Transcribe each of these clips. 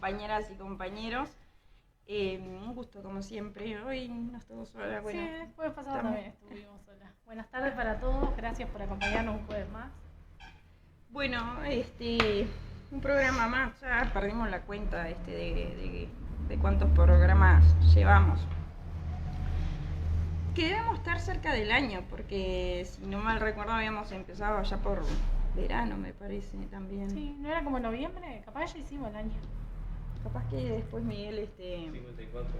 compañeras y compañeros. Un gusto como siempre. Hoy no estuvo sola. Bueno, sí, el jueves pasado también estuvimos solas. Buenas tardes para todos, gracias por acompañarnos un jueves más. Bueno, un programa más. Ya perdimos la cuenta de cuántos programas llevamos. Que debemos estar cerca del año, porque si no mal recuerdo habíamos empezado ya por verano, me parece también. Sí, ¿no era como noviembre? Capaz ya hicimos el año. Capaz que después Miguel 54.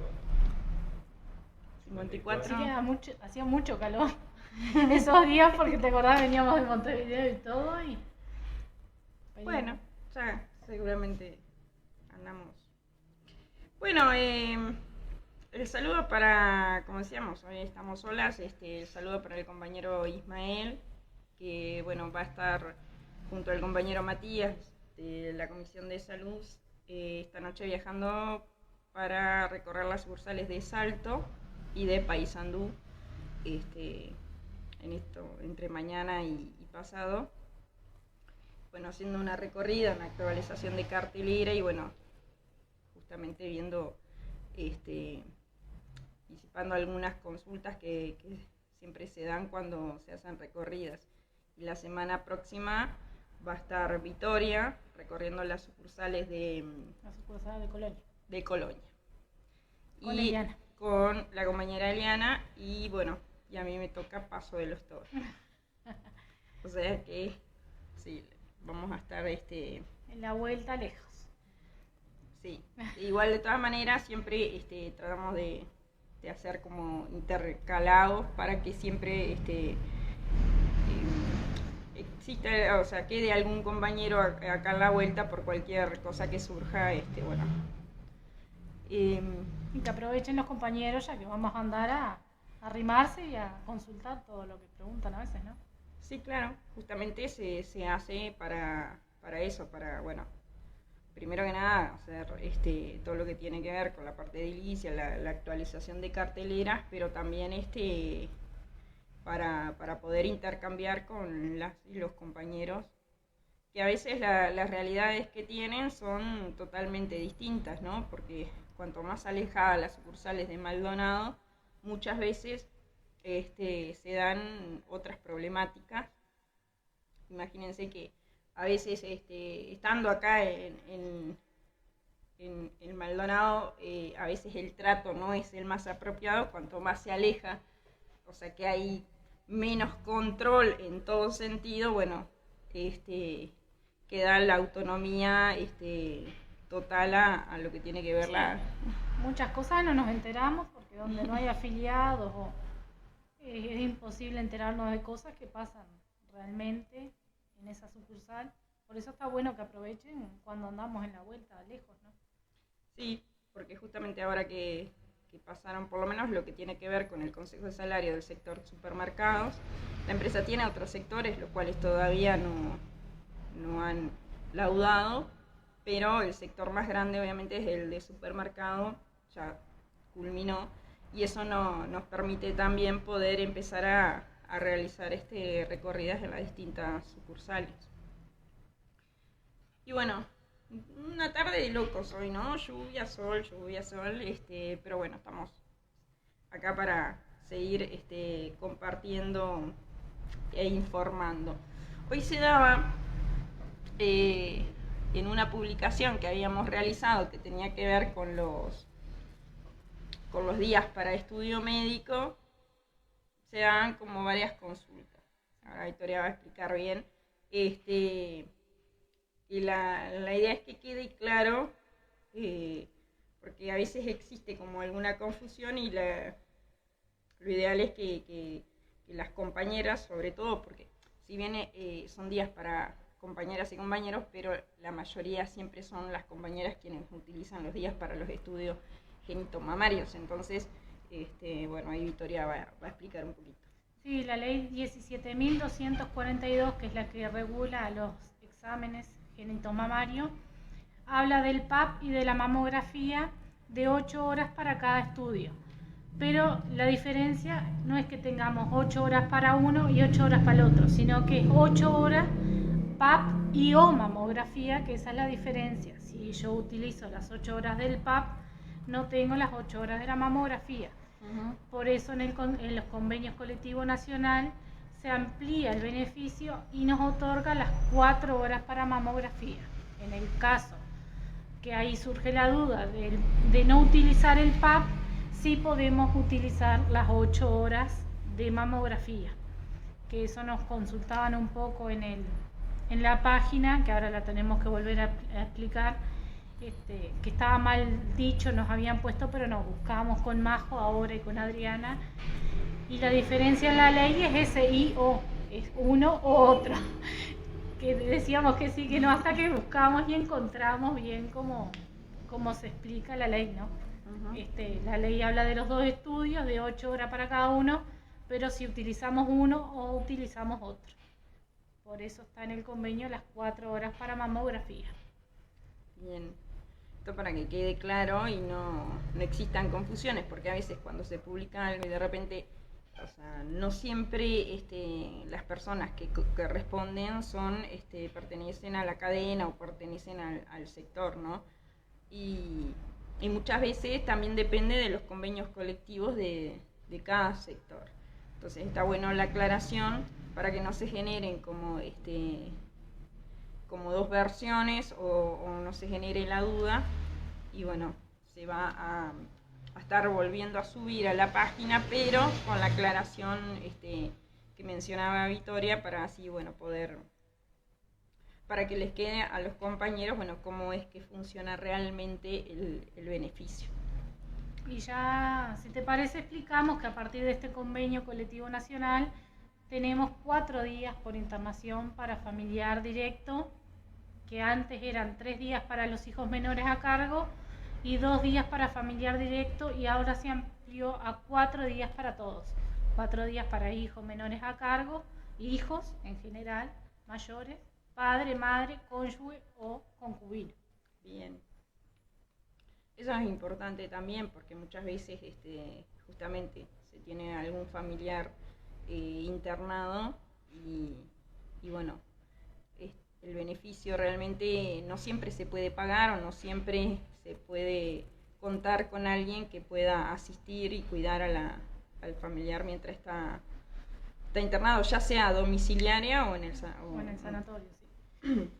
Sí, hacía mucho calor esos días porque te acordás veníamos de Montevideo y todo y... Bueno, ya seguramente andamos. Bueno, el saludo para, como decíamos, hoy estamos solas, el saludo para el compañero Ismael, que bueno, va a estar junto al compañero Matías de la Comisión de Salud esta noche viajando para recorrer las sucursales de Salto y de Paysandú entre mañana y pasado. Bueno, haciendo una recorrida, una actualización de cartelera y bueno, justamente viendo, participando algunas consultas que siempre se dan cuando se hacen recorridas. Y la semana próxima va a estar Victoria recorriendo las sucursales de Colonia. De Colonia. Con y Eliana. Con la compañera Eliana y bueno, y a mí me toca Paso de los Toros. O sea que sí, vamos a estar en la vuelta lejos. Sí, igual de todas maneras siempre tratamos de hacer como intercalados para que siempre exista, o sea, quede algún compañero acá en la vuelta por cualquier cosa que surja, bueno. Y que aprovechen los compañeros ya que vamos a andar a arrimarse y a consultar todo lo que preguntan a veces, ¿no? Sí, claro, justamente se hace para eso, para, bueno, primero que nada, hacer todo lo que tiene que ver con la parte de edilicia, la actualización de carteleras, pero también para poder intercambiar con los compañeros, que a veces las realidades que tienen son totalmente distintas, ¿no? Porque cuanto más alejadas las sucursales de Maldonado, muchas veces se dan otras problemáticas. Imagínense que a veces estando acá en Maldonado, a veces el trato no es el más apropiado, cuanto más se aleja, o sea que hay menos control en todo sentido, bueno, queda la autonomía total a lo que tiene que ver Muchas cosas no nos enteramos porque donde no hay afiliados es imposible enterarnos de cosas que pasan realmente en esa sucursal. Por eso está bueno que aprovechen cuando andamos en la vuelta lejos, ¿no? Sí, porque justamente ahora que pasaron por lo menos lo que tiene que ver con el Consejo de Salario del sector supermercados, la empresa tiene otros sectores, los cuales todavía no han laudado, pero el sector más grande obviamente es el de supermercado, ya culminó, y eso nos permite también poder empezar a realizar recorridas en las distintas sucursales. Y bueno, una tarde de locos hoy, ¿no? Lluvia, sol, pero bueno, estamos acá para seguir compartiendo e informando. Hoy se daba en una publicación que habíamos realizado que tenía que ver con los días para estudio médico, se dan como varias consultas. Ahora Victoria va a explicar bien. Y la idea es que quede claro, porque a veces existe como alguna confusión y lo ideal es que las compañeras, sobre todo, porque si bien son días para compañeras y compañeros, pero la mayoría siempre son las compañeras quienes utilizan los días para los estudios genitomamarios. Entonces, bueno, ahí Victoria va a explicar un poquito. Sí, la ley 17.242, que es la que regula los exámenes genitomamario, habla del PAP y de la mamografía de 8 horas para cada estudio. Pero la diferencia no es que tengamos 8 horas para uno y 8 horas para el otro, sino que es 8 horas PAP y o mamografía, que esa es la diferencia. Si yo utilizo las 8 horas del PAP, no tengo las 8 horas de la mamografía. Por eso en los convenios colectivo nacional se amplía el beneficio y nos otorga las 4 horas para mamografía. En el caso que ahí surge la duda de no utilizar el PAP, sí podemos utilizar las 8 horas de mamografía, que eso nos consultaban un poco en la página, que ahora la tenemos que volver a explicar, que estaba mal dicho, nos habían puesto, pero nos buscábamos con Majo ahora y con Adriana, y la diferencia en la ley es ese y o, es uno o otro, que decíamos que sí, que no, hasta que buscamos y encontramos bien cómo se explica la ley, ¿no? La ley habla de los 2 estudios, de 8 horas para cada uno, pero si utilizamos uno o utilizamos otro. Por eso está en el convenio las 4 horas para mamografía. Bien, esto para que quede claro y no existan confusiones, porque a veces cuando se publica algo y de repente, o sea, no siempre las personas que responden pertenecen a la cadena o pertenecen al sector, ¿no? Y muchas veces también depende de los convenios colectivos de cada sector. Entonces está bueno la aclaración para que no se generen como dos versiones o no se genere la duda, y bueno, se va a estar volviendo a subir a la página, pero con la aclaración que mencionaba Victoria, para así, bueno, para que les quede a los compañeros, bueno, cómo es que funciona realmente el beneficio. Y ya, si te parece, explicamos que a partir de este convenio colectivo nacional tenemos 4 días por internación para familiar directo, que antes eran 3 días para los hijos menores a cargo y 2 días para familiar directo, y ahora se amplió a 4 días para todos. 4 días para hijos menores a cargo, hijos en general, mayores, padre, madre, cónyuge o concubino. Bien. Eso es importante también, porque muchas veces justamente se tiene algún familiar internado y bueno, el beneficio realmente no siempre se puede pagar o no siempre se puede contar con alguien que pueda asistir y cuidar al familiar mientras está internado, ya sea domiciliaria o en el sanatorio, sí.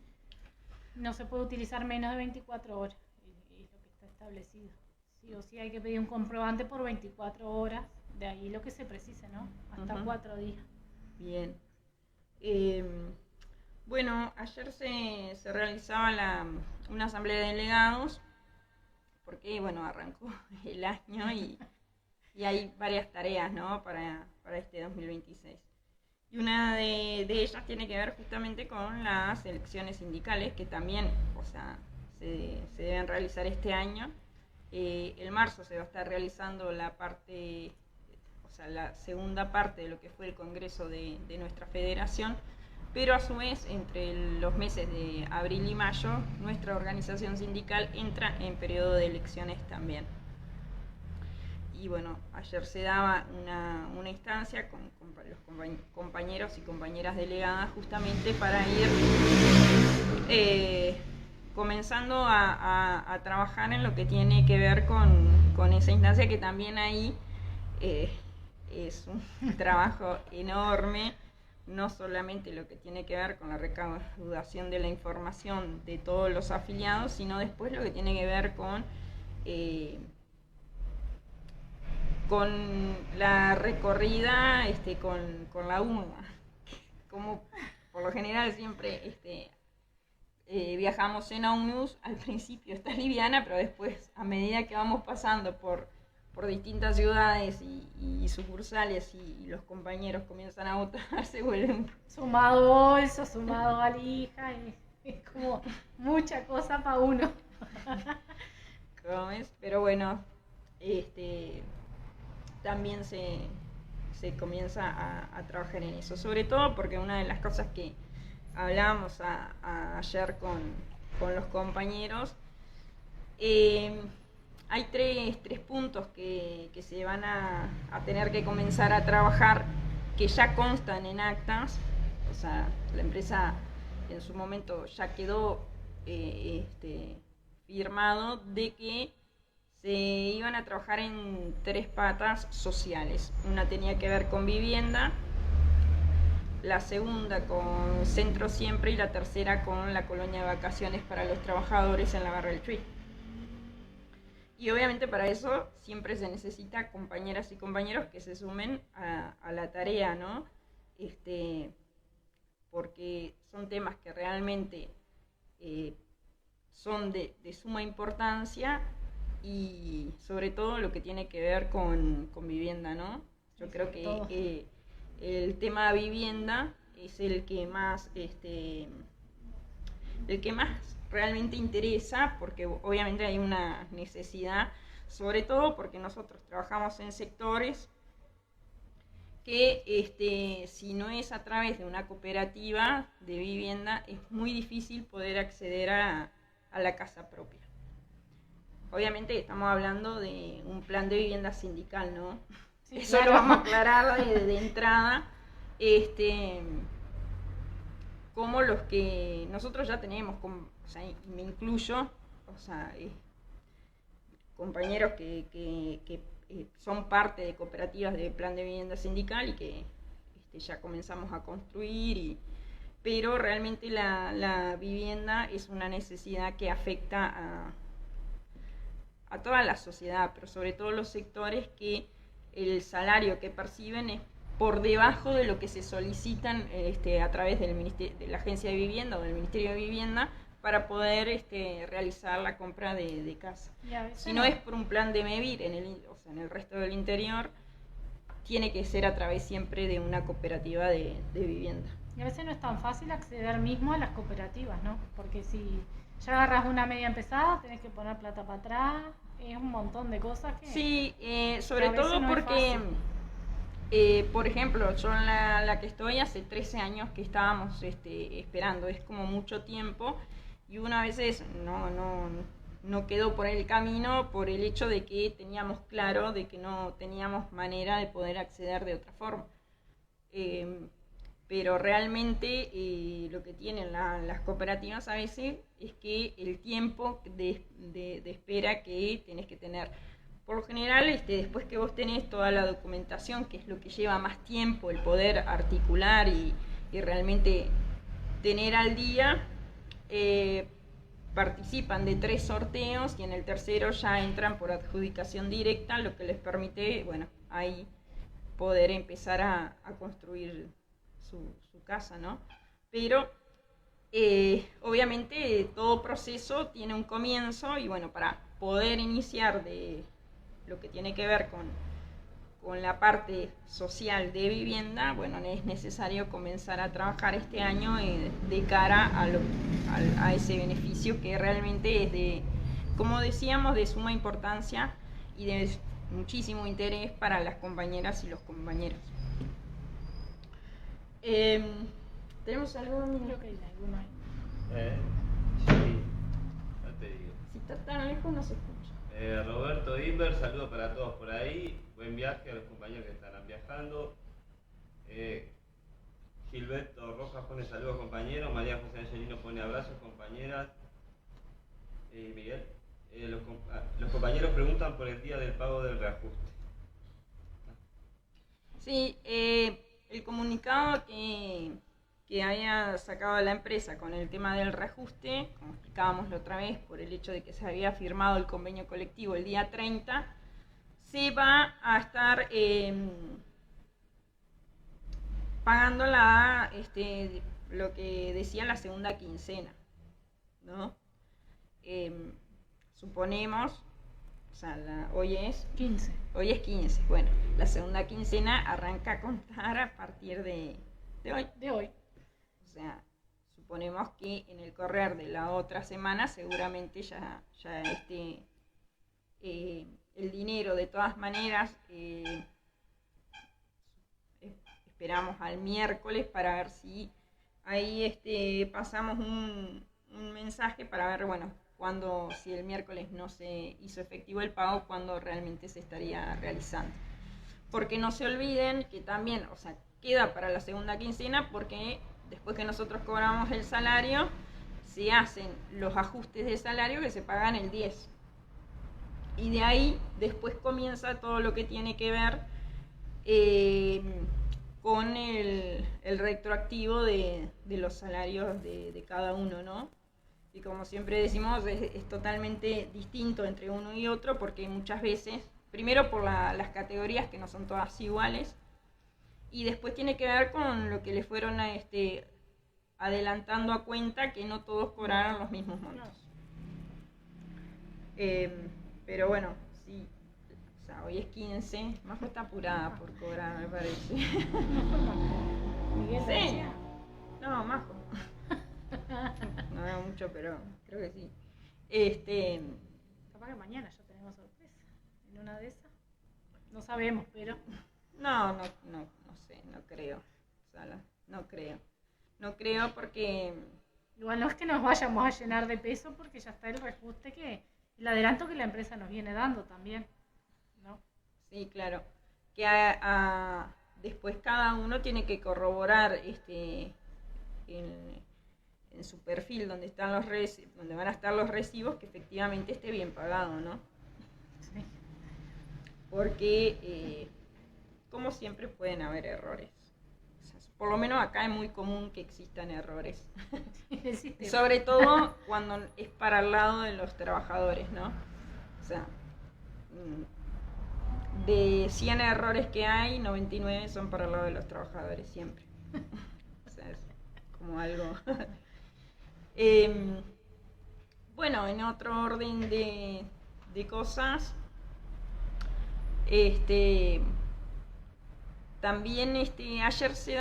No se puede utilizar menos de 24 horas, es lo que está establecido. Sí o sí hay que pedir un comprobante por 24 horas, de ahí lo que se precise, ¿no? Hasta 4 días. Bien. Bueno, ayer se realizaba una asamblea de delegados, porque bueno, arrancó el año y hay varias tareas, ¿no? para este 2026. Y una de ellas tiene que ver justamente con las elecciones sindicales, que también, o sea, se deben realizar este año. En marzo se va a estar realizando la segunda parte de lo que fue el congreso de nuestra federación, pero a su vez, entre los meses de abril y mayo, nuestra organización sindical entra en periodo de elecciones también. Y bueno, ayer se daba una instancia con los compañeros y compañeras delegadas justamente para ir comenzando a trabajar en lo que tiene que ver con esa instancia, que también ahí es un trabajo enorme, no solamente lo que tiene que ver con la recaudación de la información de todos los afiliados, sino después lo que tiene que ver con la recorrida con la urna. Como por lo general siempre viajamos en ómnibus, al principio está liviana, pero después, a medida que vamos pasando por distintas ciudades y sucursales y los compañeros comienzan a votar, se vuelven... Sumado bolso, sumado valija, es como mucha cosa para uno. ¿Cómo es? Pero bueno, también se comienza a trabajar en eso, sobre todo porque una de las cosas que hablábamos ayer con los compañeros, hay tres puntos que se van a tener que comenzar a trabajar, que ya constan en actas. O sea, la empresa en su momento ya quedó firmado de que se iban a trabajar en 3 patas sociales. Una tenía que ver con vivienda, la segunda con Centro Siempre y la tercera con la colonia de vacaciones para los trabajadores en la Barra del Chuy. Y obviamente para eso siempre se necesita compañeras y compañeros que se sumen a la tarea, ¿no? Porque son temas que realmente son de suma importancia y sobre todo lo que tiene que ver con vivienda, ¿no? Yo creo que el tema de vivienda es el que más realmente interesa, porque obviamente hay una necesidad, sobre todo porque nosotros trabajamos en sectores que si no es a través de una cooperativa de vivienda es muy difícil poder acceder a la casa propia. Obviamente estamos hablando de un plan de vivienda sindical, ¿no? Sí, eso claro. Lo vamos a aclarar de entrada, como los que nosotros ya tenemos, o sea, y me incluyo, o sea, compañeros que son parte de cooperativas de plan de vivienda sindical y que ya comenzamos a construir, pero realmente la vivienda es una necesidad que afecta a toda la sociedad, pero sobre todo los sectores que el salario que perciben es por debajo de lo que se solicitan a través de la Agencia de Vivienda o del Ministerio de Vivienda para poder realizar la compra de casa. Si no es por un plan de MEVIR en el resto del interior, tiene que ser a través siempre de una cooperativa de vivienda. Y a veces no es tan fácil acceder mismo a las cooperativas, ¿no? Porque si ya agarras una media empezada, tenés que poner plata para atrás, es un montón de cosas que... Sí, sobre todo no porque, por ejemplo, yo en la que estoy hace 13 años que estábamos esperando, es como mucho tiempo, y una vez no quedó por el camino por el hecho de que teníamos claro de que no teníamos manera de poder acceder de otra forma. Pero realmente lo que tienen las cooperativas a veces es que el tiempo de espera que tenés que tener. Por lo general, después que vos tenés toda la documentación, que es lo que lleva más tiempo, el poder articular y realmente tener al día, participan de 3 sorteos y en el tercero ya entran por adjudicación directa, lo que les permite, bueno, ahí poder empezar a construir su casa, ¿no? Pero obviamente todo proceso tiene un comienzo y bueno, para poder iniciar de lo que tiene que ver con la parte social de vivienda, bueno, es necesario comenzar a trabajar este año de cara a ese beneficio que realmente es como decíamos, de suma importancia y de muchísimo interés para las compañeras y los compañeros. ¿Tenemos algo? Creo que hay alguno ahí. Sí, ya te digo. Si está tan lejos no se escucha. Roberto Iber, saludo para todos por ahí. Buen viaje a los compañeros que estarán viajando. Gilberto Rojas pone saludos compañeros. María José Angelino pone abrazos compañeras. Miguel, los compañeros preguntan por el día del pago del reajuste. Sí, el comunicado que había sacado la empresa con el tema del reajuste, como explicábamos la otra vez, por el hecho de que se había firmado el convenio colectivo el día 30, se va a estar pagando lo que decía la segunda quincena, ¿no? Suponemos, o sea, hoy es 15. Hoy es 15. Bueno, la segunda quincena arranca a contar a partir de hoy. De hoy. O sea, suponemos que en el correr de la otra semana seguramente ya el dinero de todas maneras esperamos al miércoles para ver si ahí pasamos un mensaje para ver, bueno, si el miércoles no se hizo efectivo el pago, cuándo realmente se estaría realizando. Porque no se olviden que también, o sea, queda para la segunda quincena porque después que nosotros cobramos el salario, se hacen los ajustes de salario que se pagan el 10. Y de ahí después comienza todo lo que tiene que ver con el retroactivo de los salarios de cada uno, ¿no? Y como siempre decimos, es totalmente distinto entre uno y otro, porque muchas veces, primero por las categorías que no son todas iguales, y después tiene que ver con lo que le fueron adelantando a cuenta, que no todos cobraron los mismos montos. Pero bueno, sí, o sea, hoy es 15, Majo está apurada por cobrar, me parece. Miguel Sí. decía. No, Majo. No veo mucho, pero creo que sí. Capaz que mañana ya tenemos sorpresa. En una de esas. No sabemos, pero. No sé, no creo. Sala, no creo. No creo porque... Igual no es que nos vayamos a llenar de peso porque ya está el reajuste el adelanto que la empresa nos viene dando también, ¿no? Sí, claro. Que después cada uno tiene que corroborar en su perfil donde están donde van a estar los recibos, que efectivamente esté bien pagado, ¿no? Sí. Porque como siempre pueden haber errores. O sea, por lo menos acá es muy común que existan errores. Sobre todo cuando es para el lado de los trabajadores, ¿no? O sea, de 100 errores que hay, 99 son para el lado de los trabajadores, siempre. O sea, es como algo... bueno, en otro orden de cosas, también ayer se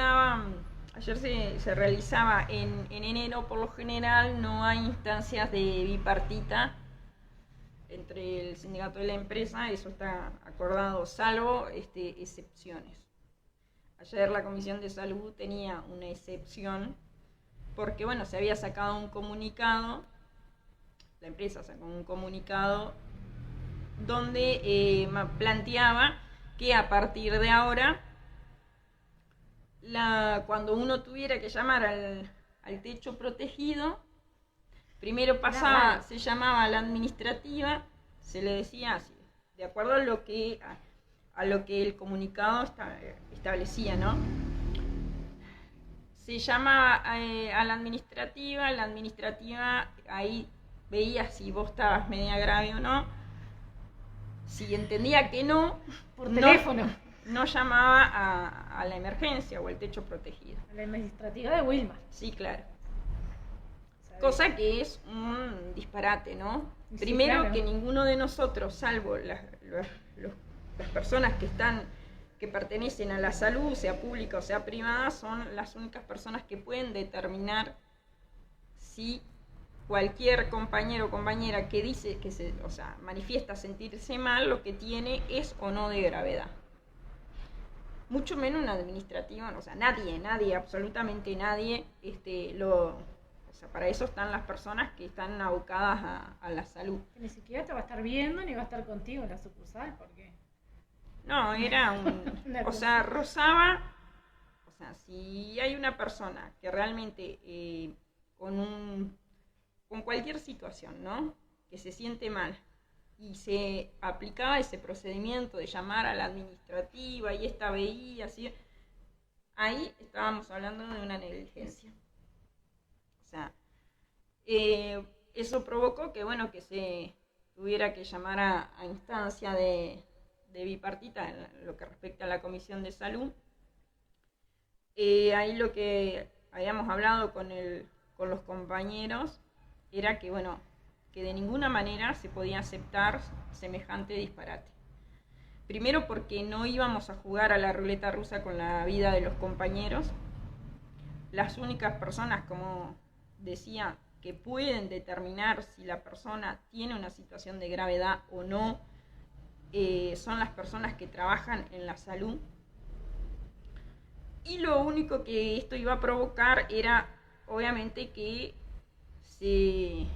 realizaba en enero, por lo general no hay instancias de bipartita entre el sindicato y la empresa, eso está acordado, salvo excepciones. Ayer la Comisión de Salud tenía una excepción porque, bueno, se había sacado un comunicado, la empresa sacó un comunicado donde planteaba que a partir de ahora, cuando uno tuviera que llamar al techo protegido, primero se llamaba a la administrativa, se le decía así, de acuerdo a lo que el comunicado establecía, ¿no? Se llamaba a la administrativa ahí veía si vos estabas media grave o no. Si entendía que no, por teléfono. No llamaba a la emergencia o al techo protegido. A la administrativa de Wilmar. Sí, claro. Cosa que es un disparate, ¿no? Sí, Primero, claro. que ninguno de nosotros, salvo las personas que pertenecen a la salud, sea pública o sea privada, son las únicas personas que pueden determinar si cualquier compañero o compañera que dice manifiesta sentirse mal, lo que tiene es o no de gravedad. Mucho menos una administrativa, o sea, nadie, absolutamente nadie, para eso están las personas que están abocadas a la salud. Que ni siquiera te va a estar viendo ni va a estar contigo en la sucursal, porque... No, era rozaba, si hay una persona que realmente con cualquier situación, ¿no? Que se siente mal y se aplicaba ese procedimiento de llamar a la administrativa y esta veía así, ahí estábamos hablando de una negligencia. O sea, eso provocó que se tuviera que llamar a instancia de bipartita en lo que respecta a la Comisión de Salud. Ahí lo que habíamos hablado con los compañeros era que de ninguna manera se podía aceptar semejante disparate. Primero porque no íbamos a jugar a la ruleta rusa con la vida de los compañeros. Las únicas personas, como decía, que pueden determinar si la persona tiene una situación de gravedad o no, son las personas que trabajan en la salud. Y lo único que esto iba a provocar era, obviamente, que se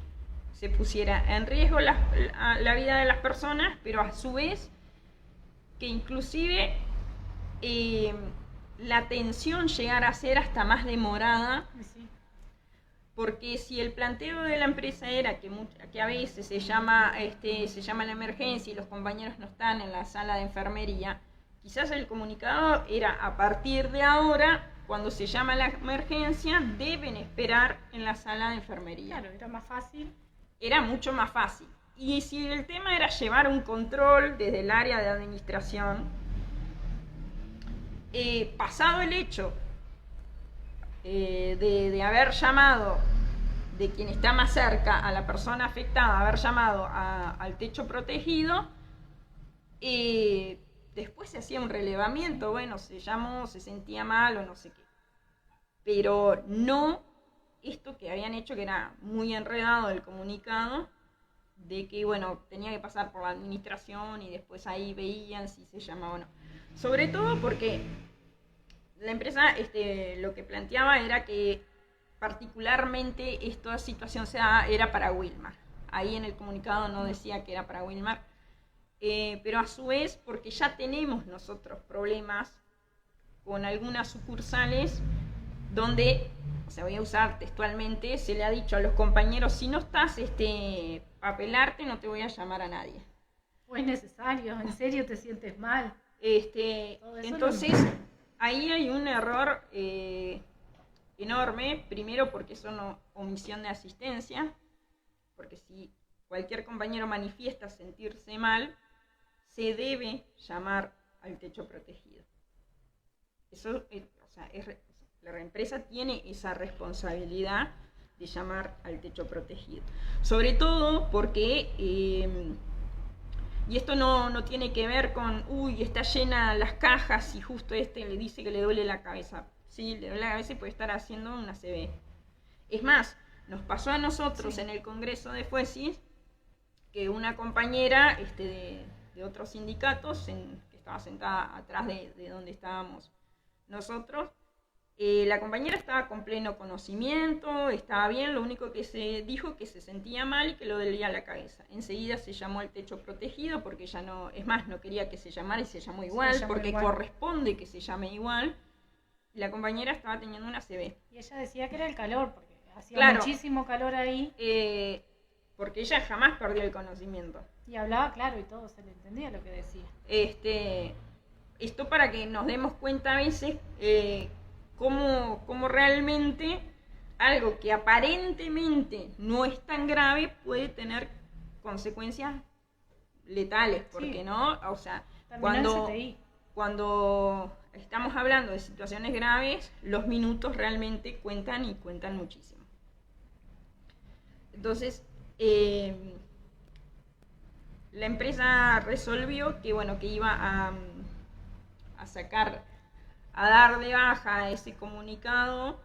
pusiera en riesgo la vida de las personas, pero a su vez que inclusive la tensión llegara a ser hasta más demorada, Sí. porque si el planteo de la empresa era que a veces se llama la emergencia y los compañeros no están en la sala de enfermería, quizás el comunicado era a partir de ahora, cuando se llama la emergencia, deben esperar en la sala de enfermería. Claro, era más fácil. Era mucho más fácil. Y si el tema era llevar un control desde el área de administración, pasado el hecho de haber llamado, de quien está más cerca a la persona afectada, haber llamado al techo protegido, después se hacía un relevamiento, bueno, se llamó, se sentía mal o no sé qué. Pero no esto que habían hecho, que era muy enredado el comunicado, de que, bueno, tenía que pasar por la administración y después ahí veían si se llamaba o no. Sobre todo porque la empresa lo que planteaba era que particularmente esta situación era para Wilmar. Ahí en el comunicado no decía que era para Wilmar, pero a su vez porque ya tenemos nosotros problemas con algunas sucursales donde, o sea, voy a usar textualmente, se le ha dicho a los compañeros, si no estás para pelarte, no te voy a llamar a nadie. ¿O es necesario? ¿En serio te sientes mal? Entonces, ahí hay un error enorme, primero porque es una omisión de asistencia, porque si cualquier compañero manifiesta sentirse mal, se debe llamar al techo protegido. Eso, la empresa tiene esa responsabilidad de llamar al techo protegido. Sobre todo porque, y esto no tiene que ver con, está llena las cajas y justo le dice que le duele la cabeza. Sí, le duele la cabeza y puede estar haciendo una CB. Es más, nos pasó a nosotros en el Congreso de FUESIS que una compañera de otros sindicatos, que estaba sentada atrás de donde estábamos nosotros, la compañera estaba con pleno conocimiento, estaba bien, lo único que se dijo que se sentía mal y que le dolía la cabeza. Enseguida se llamó al techo protegido porque ya no, es más, no quería que se llamara y se llamó igual, porque corresponde que se llame igual. La compañera estaba teniendo una CB. Y ella decía que era el calor, porque hacía muchísimo calor ahí. Porque ella jamás perdió el conocimiento. Y hablaba claro y todo, se le entendía lo que decía. Esto para que nos demos cuenta a veces cómo realmente algo que aparentemente no es tan grave puede tener consecuencias letales, porque no, o sea, cuando estamos hablando de situaciones graves, los minutos realmente cuentan y cuentan muchísimo. Entonces, la empresa resolvió que iba a sacar, a dar de baja ese comunicado.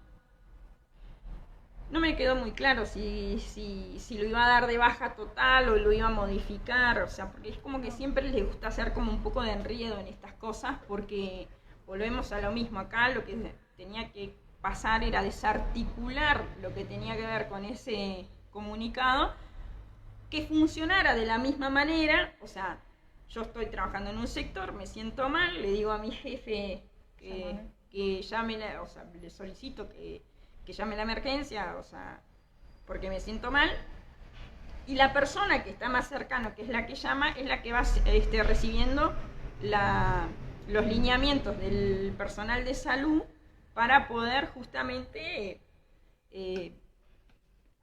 No me quedó muy claro si lo iba a dar de baja total o lo iba a modificar, o sea, porque es como que siempre les gusta hacer como un poco de enredo en estas cosas, porque volvemos a lo mismo acá, lo que tenía que pasar era desarticular lo que tenía que ver con ese comunicado, que funcionara de la misma manera, o sea, yo estoy trabajando en un sector, me siento mal, le digo a mi jefe que llame, o sea, le solicito que llame la emergencia, o sea, porque me siento mal, y la persona que está más cercano, que es la que llama, es la que va recibiendo los lineamientos del personal de salud para poder justamente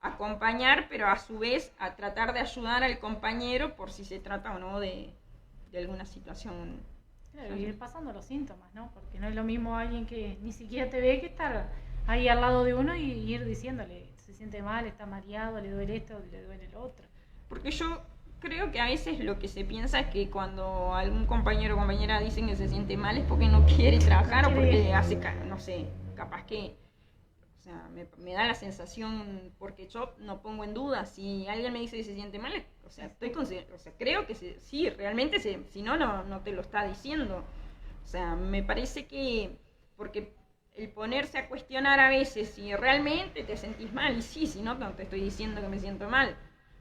acompañar, pero a su vez a tratar de ayudar al compañero por si se trata o no de alguna situación. Claro, y ir pasando los síntomas, ¿no? Porque no es lo mismo alguien que ni siquiera te ve que estar ahí al lado de uno y ir diciéndole, se siente mal, está mareado, le duele esto, le duele lo otro. Porque yo creo que a veces lo que se piensa es que cuando algún compañero o compañera dicen que se siente mal es porque no quiere trabajar o porque hace, no sé, capaz que, o sea, me da la sensación, porque yo no pongo en duda, si alguien me dice que se siente mal, o sea, creo que sí, realmente, si no te lo está diciendo. O sea, me parece que, porque el ponerse a cuestionar a veces si realmente te sentís mal, y sí, si no te estoy diciendo que me siento mal,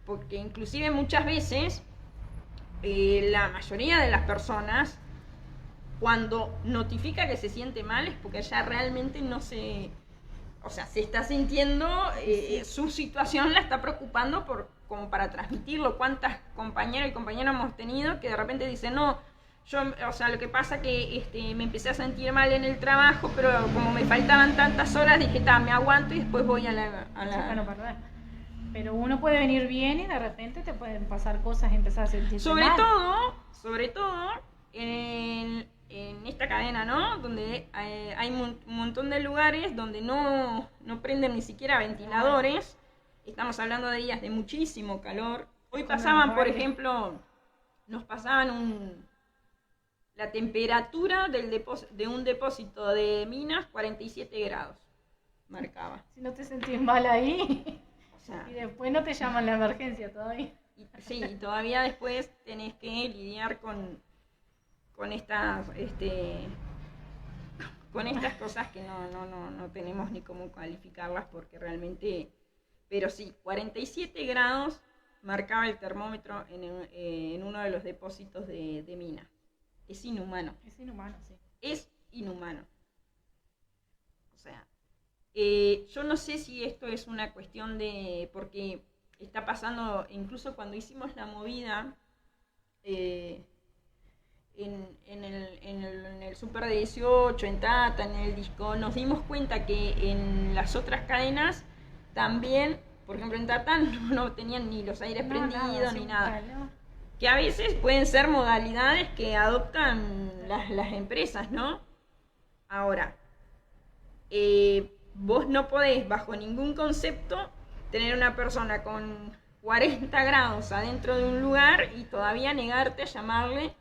porque inclusive muchas veces la mayoría de las personas cuando notifica que se siente mal es porque ella realmente no se... O sea, se está sintiendo, su situación la está preocupando como para transmitirlo. ¿Cuántas compañeras y compañeros hemos tenido que de repente dicen, no, yo, o sea, lo que pasa que me empecé a sentir mal en el trabajo, pero como me faltaban tantas horas, dije, me aguanto y después voy a la... Bueno, perdón. Pero uno puede venir bien y de repente te pueden pasar cosas y empezar a sentirte mal. Sobre todo, en esta cadena, ¿no? Donde hay un montón de lugares donde no prenden ni siquiera ventiladores. Estamos hablando de días de muchísimo calor. Hoy pasaban, por ejemplo, nos pasaban la temperatura de un depósito de minas, 47 grados, marcaba. Si no te sentís mal ahí, o sea, y después no te llaman la emergencia todavía. Sí, y todavía después tenés que lidiar con estas cosas que no tenemos ni cómo calificarlas porque realmente... Pero sí, 47 grados marcaba el termómetro en uno de los depósitos de minas. Es inhumano. Es inhumano, sí. Es inhumano. O sea, yo no sé si esto es una cuestión de... Porque está pasando, incluso cuando hicimos la movida, en el Super de 18, en Tata, en el Disco, nos dimos cuenta que en las otras cadenas también, por ejemplo en Tata, no tenían ni los aires prendidos ni nada. Que a veces pueden ser modalidades que adoptan las empresas, ¿no? Ahora, vos no podés bajo ningún concepto tener una persona con 40 grados adentro de un lugar y todavía negarte a llamarle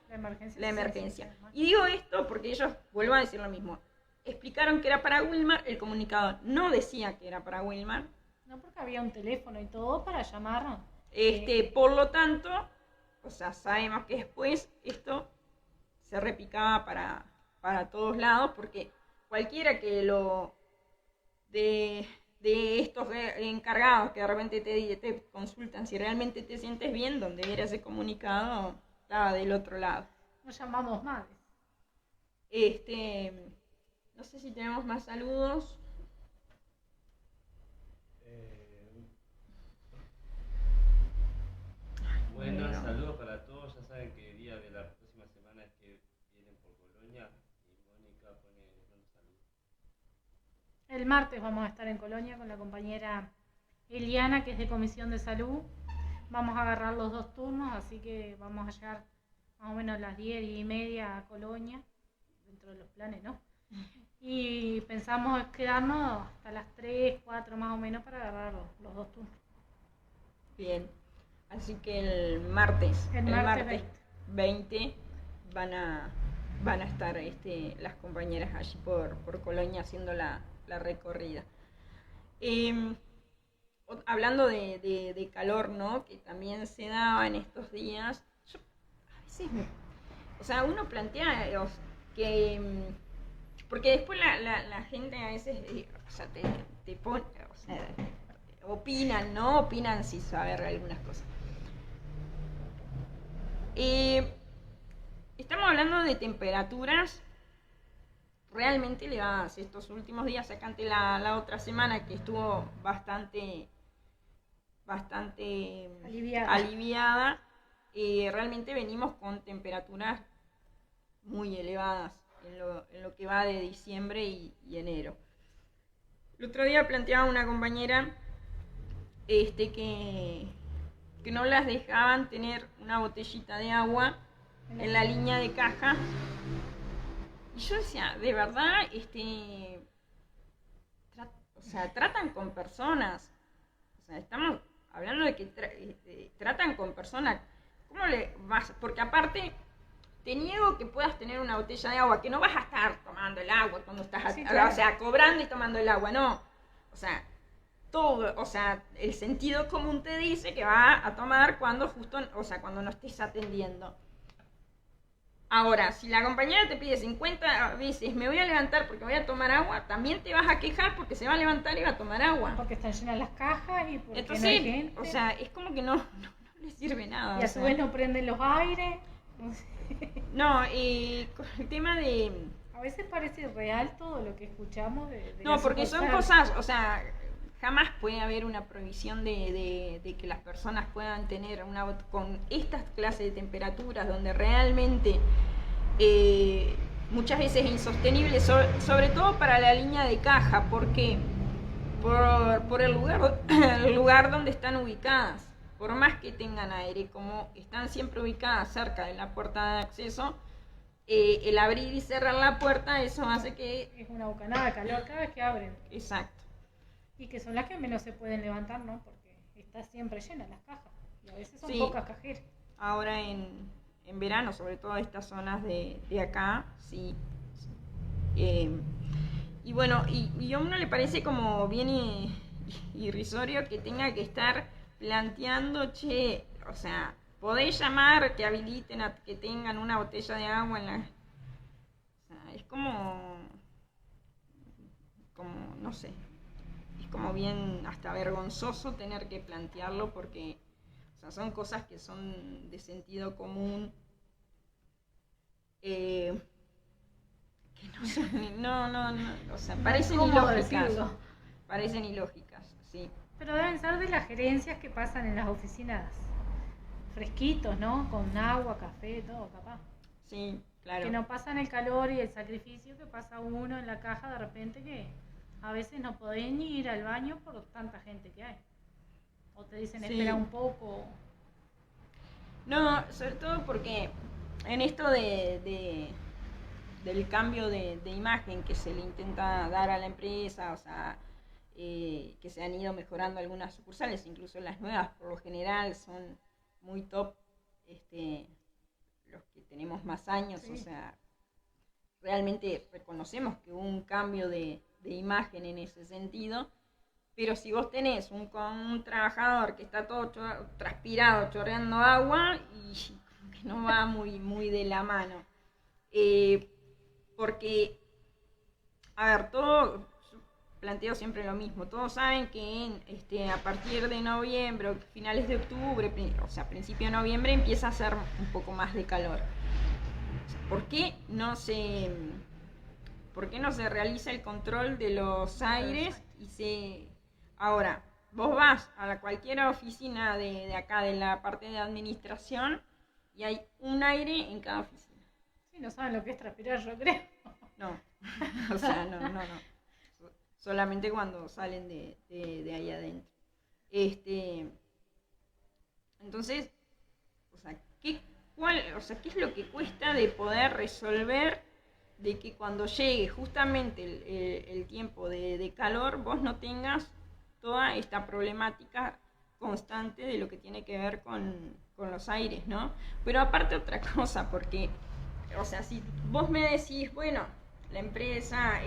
la emergencia. Y digo esto porque ellos, vuelvo a decir lo mismo, explicaron que era para Wilmar, el comunicador no decía que era para Wilmar. No, porque había un teléfono y todo para llamar. Por lo tanto, o sea, sabemos que después esto se repicaba para todos lados, porque cualquiera que de estos encargados que de repente te consultan si realmente te sientes bien, donde viera ese comunicado, estaba del otro lado. Nos llamamos madres. No sé si tenemos más saludos. Buenas, saludos para todos. Ya saben que el día de la próxima semana es que vienen por Colonia y Mónica pone un saludo. El martes vamos a estar en Colonia con la compañera Eliana, que es de Comisión de Salud. Vamos a agarrar los 2 turnos, así que vamos a llegar más o menos a las 10:30 a Colonia, dentro de los planes, ¿no? Y pensamos quedarnos hasta las 3, 4 más o menos para agarrar los 2 turnos. Bien. Así que el martes 20 van a estar las compañeras allí por Colonia haciendo la recorrida. Hablando de calor, ¿no? Que también se daba en estos días. Yo a veces uno plantea que... Porque después la gente a veces te pone... opinan, ¿no? Opinan sin saber algunas cosas. Estamos hablando de temperaturas realmente elevadas. Estos últimos días, acá ante la otra semana que estuvo bastante aliviada, realmente venimos con temperaturas muy elevadas en lo que va de diciembre y enero. El otro día planteaba una compañera que no las dejaban tener una botellita de agua en la línea de caja. Y yo decía, de verdad, tratan con personas. O sea, estamos hablando de que tratan con personas. ¿Cómo le vas? Porque aparte, te niego que puedas tener una botella de agua, que no vas a estar tomando el agua cuando estás, claro. O sea, cobrando y tomando el agua, no. O sea, todo, o sea, el sentido común te dice que va a tomar cuando cuando no estés atendiendo. Ahora, si la compañera te pide 50 veces, me voy a levantar porque voy a tomar agua, también te vas a quejar porque se va a levantar y va a tomar agua. Porque están llenas las cajas y porque entonces, no hay gente. O sea, es como que no le sirve nada. Y a su vez no prenden los aires. No, con el tema de... A veces parece real todo lo que escuchamos de No, la porque son sucursal. cosas, o sea, jamás puede haber una prohibición de que las personas puedan tener con estas clases de temperaturas donde realmente muchas veces es insostenible, sobre todo para la línea de caja, porque por el lugar donde están ubicadas. Por más que tengan aire, como están siempre ubicadas cerca de la puerta de acceso, el abrir y cerrar la puerta, eso hace que... Es una bocanada de calor cada vez que abren. Exacto. Y que son las que menos se pueden levantar, ¿no? Porque está siempre llena las cajas. Y a veces son Sí. pocas cajeras. Ahora en verano, sobre todo estas zonas de acá, sí. Y bueno, y a uno le parece como bien irrisorio que tenga que estar planteando, che, o sea, podéis llamar que habiliten a que tengan una botella de agua en la... O sea, es como, no sé, es como bien hasta vergonzoso tener que plantearlo porque, o sea, son cosas que son de sentido común, que no son, no, o sea, parecen ¿Cómo ilógicas, decirlo? parecen ilógicas, sí. Pero deben ser de las gerencias que pasan en las oficinas. Fresquitos, ¿no? Con agua, café, todo, capaz. Sí, claro. Que no pasan el calor y el sacrificio que pasa uno en la caja de repente, que a veces no podés ni ir al baño por tanta gente que hay. O te dicen Sí. espera un poco. No, sobre todo porque en esto del cambio de imagen que se le intenta dar a la empresa, o sea, que se han ido mejorando algunas sucursales, incluso las nuevas por lo general son muy top, los que tenemos más años, Sí. o sea, realmente reconocemos que hubo un cambio de imagen en ese sentido, pero si vos tenés un trabajador que está todo transpirado, chorreando agua, y como que no va muy de la mano. Porque, a ver, todo planteo siempre lo mismo. Todos saben que a partir de noviembre, finales de octubre, o sea, principio de noviembre, empieza a hacer un poco más de calor. ¿Por qué no se realiza el control de los aires Ahora, vos vas a cualquier oficina de acá, de la parte de administración, y hay un aire en cada oficina. Sí, no saben lo que es transpirar, yo creo. No, o sea, no. Solamente cuando salen de ahí adentro. Entonces, o sea, ¿qué es lo que cuesta de poder resolver de que cuando llegue justamente el tiempo de calor, vos no tengas toda esta problemática constante de lo que tiene que ver con los aires, ¿no? Pero aparte otra cosa, porque, o sea, si vos me decís, bueno, la empresa,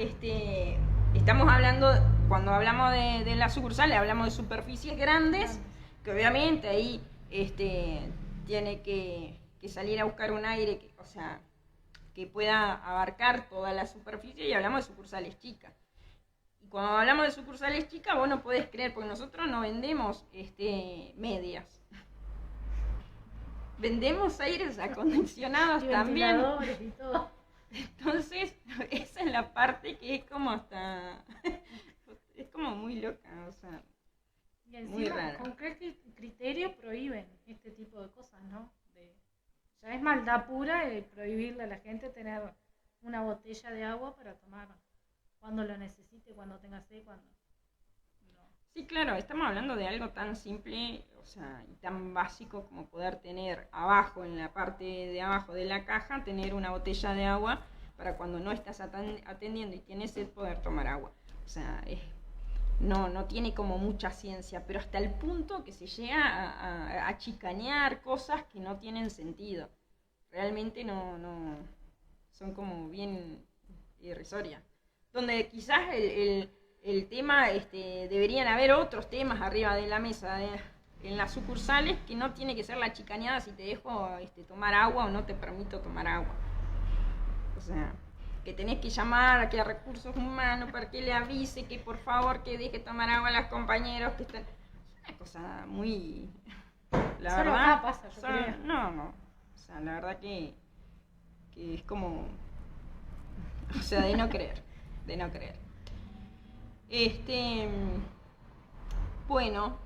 estamos hablando, cuando hablamos de la sucursal, hablamos de superficies grandes, que obviamente ahí tiene que salir a buscar un aire, o sea, que pueda abarcar toda la superficie, y hablamos de sucursales chicas. Cuando hablamos de sucursales chicas, vos no podés creer, porque nosotros no vendemos medias. Vendemos aires acondicionados Y también. ventiladores y todo. Entonces, esa es la parte que es como hasta... es como muy loca, o sea, Y encima, muy rara. ¿con qué criterio prohíben este tipo de cosas, no? Ya es maldad pura prohibirle a la gente tener una botella de agua para tomar cuando lo necesite, cuando tenga sed, cuando no. Sí, claro, estamos hablando de algo tan simple, o sea, y tan básico como poder tener abajo, en la parte de abajo de la caja, tener una botella de agua para cuando no estás atendiendo y tienes sed poder tomar agua. O sea, no tiene como mucha ciencia, pero hasta el punto que se llega a chicanear cosas que no tienen sentido. Realmente no son como bien irrisorias. Donde quizás el tema, deberían haber otros temas arriba de la mesa en las sucursales, que no tiene que ser la chicaneada si te dejo tomar agua o no te permito tomar agua. O sea, que tenés que llamar a recursos humanos para que le avise que por favor que deje tomar agua a los compañeros que están... Es una cosa muy... La Solo verdad, acá pasa, yo creo. No. O O sea, la verdad que es como, o sea, de no creer, de no creer. Bueno,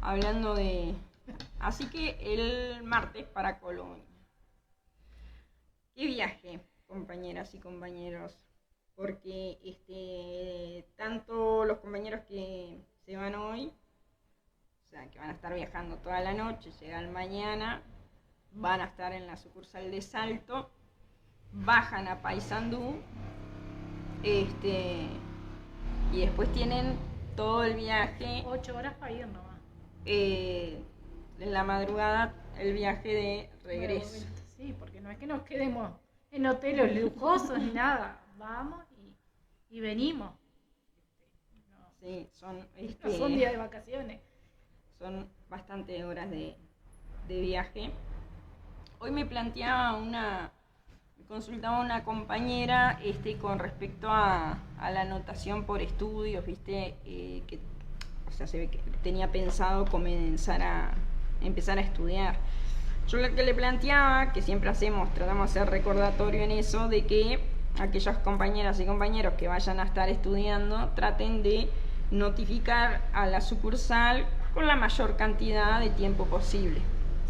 hablando de... Así que el martes para Colonia. ¿Qué viaje, compañeras y compañeros? Porque tanto los compañeros que se van hoy, o sea, que van a estar viajando toda la noche, llegan mañana, van a estar en la sucursal de Salto, bajan a Paysandú, y después tienen todo el viaje. 8 horas para ir nomás. En la madrugada el viaje de regreso. Sí, porque no es que nos quedemos en hoteles lujosos ni nada. Vamos y venimos. No, Sí, son no son días de vacaciones. Son bastantes horas de viaje. Hoy me consultaba una compañera con respecto a la anotación por estudios, viste, que, o sea, se ve que tenía pensado empezar a estudiar. Yo lo que le planteaba, que siempre tratamos de hacer recordatorio en eso, de que aquellas compañeras y compañeros que vayan a estar estudiando traten de notificar a la sucursal con la mayor cantidad de tiempo posible.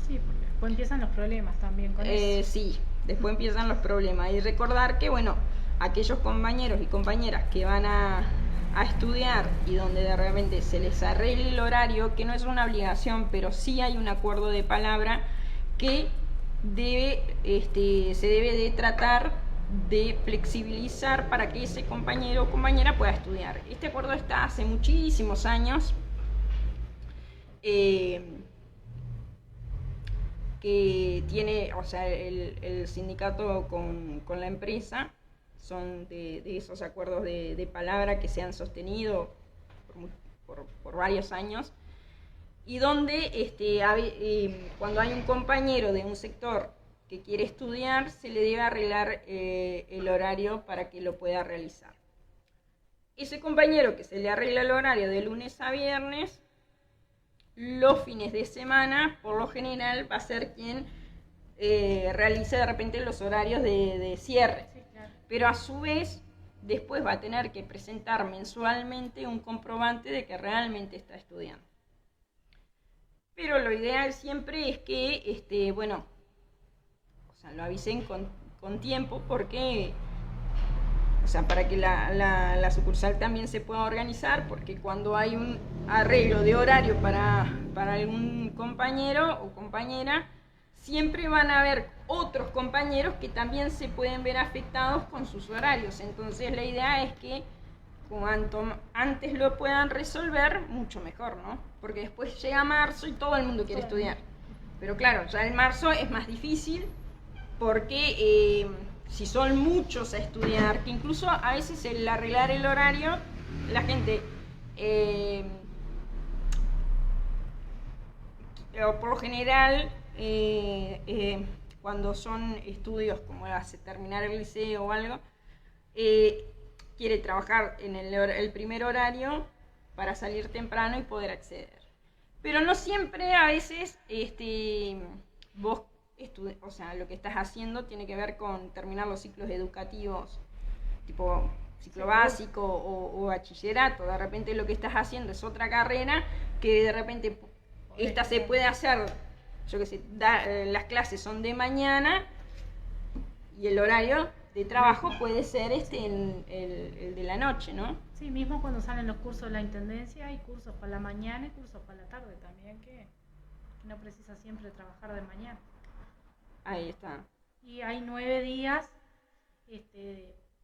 Sí, porque después empiezan los problemas también con eso. Sí, después empiezan los problemas. Y recordar que, bueno, aquellos compañeros y compañeras que van a estudiar y donde de repente se les arregle el horario, que no es una obligación, pero sí hay un acuerdo de palabra que se debe de tratar de flexibilizar para que ese compañero o compañera pueda estudiar. Este acuerdo está hace muchísimos años, que tiene, o sea, el sindicato con la empresa, son de esos acuerdos de palabra que se han sostenido por varios años, y donde cuando hay un compañero de un sector que quiere estudiar, se le debe arreglar el horario para que lo pueda realizar. Ese compañero que se le arregla el horario de lunes a viernes, los fines de semana, por lo general, va a ser quien realice de repente los horarios de cierre. Sí, claro. Pero a su vez, después va a tener que presentar mensualmente un comprobante de que realmente está estudiando. Pero lo ideal siempre es que, o sea, lo avisen con tiempo, porque, o sea, para que la sucursal también se pueda organizar, porque cuando hay un arreglo de horario para algún compañero o compañera, siempre van a haber otros compañeros que también se pueden ver afectados con sus horarios. Entonces la idea es que cuanto antes lo puedan resolver, mucho mejor, ¿no? Porque después llega marzo y todo el mundo quiere estudiar. Pero claro, ya en marzo es más difícil, porque si son muchos a estudiar, que incluso a veces el arreglar el horario, la gente, por lo general, cuando son estudios como hace terminar el liceo o algo, quiere trabajar en el primer horario para salir temprano y poder acceder. Pero no siempre, a veces, vos, o sea, lo que estás haciendo tiene que ver con terminar los ciclos educativos, tipo ciclo básico o bachillerato. De repente lo que estás haciendo es otra carrera que de repente esta se puede hacer, yo qué sé, las clases son de mañana y el horario de trabajo puede ser el de la noche, ¿no? Sí, mismo cuando salen los cursos de la intendencia, hay cursos para la mañana y cursos para la tarde también, que no precisa siempre trabajar de mañana. Ahí está. Y hay 9 días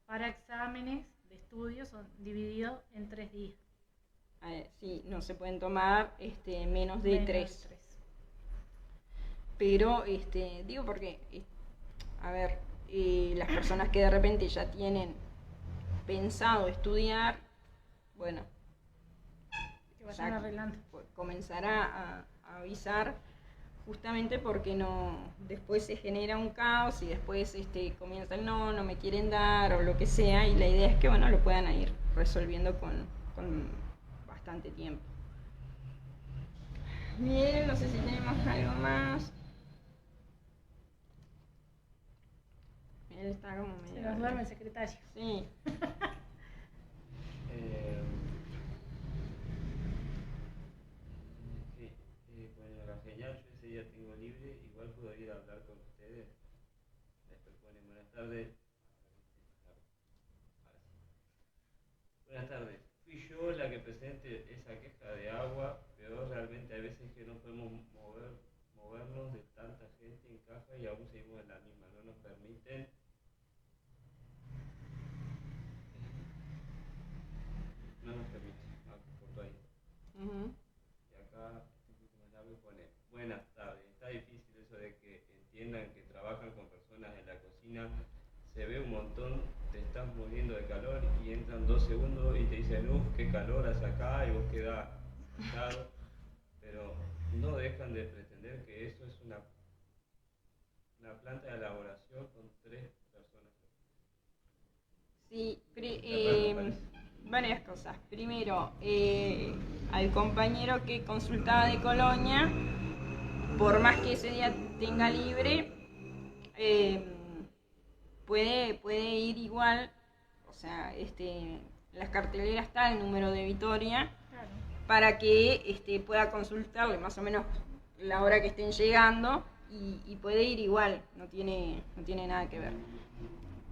para exámenes de estudio, son divididos en 3 días. Sí, no se pueden tomar menos de 3. De 3. Pero, digo porque, a ver, las personas que de repente ya tienen pensado estudiar, bueno, Que vayan arreglando. Comenzará a avisar, justamente porque después se genera un caos y después comienza el no me quieren dar o lo que sea, y la idea es que, bueno, lo puedan ir resolviendo con bastante tiempo. Bien, no sé si tenemos algo más. Él está como Se medio... nos duerme el secretario. Sí. Sí, bueno, la genial, yo ese día tengo libre, igual puedo ir a hablar con ustedes. Después ponen buenas tardes. Ahora sí. Buenas tardes. Fui yo la que presente esa queja de agua, pero realmente hay veces que no podemos movernos de tanta gente en caja y aún seguimos en la misma. No nos permiten. No nos permiten. Ah, cortó ahí. Ujú. Y acá pone, buenas tardes. Está difícil eso de que entiendan que trabajan con personas en la cocina. Se ve un montón, te estás muriendo de calor y entran 2 segundos y te dicen, qué calor hace acá, y vos quedás cansado. Pero no dejan de pretender que eso es una planta de elaboración con 3 personas. Sí, varias cosas. Primero, al compañero que consultaba de Colonia, por más que ese día tenga libre, puede ir igual, o sea, en las carteleras está el número de Vitoria, Claro. para que pueda consultarle más o menos la hora que estén llegando y puede ir igual, no tiene nada que ver.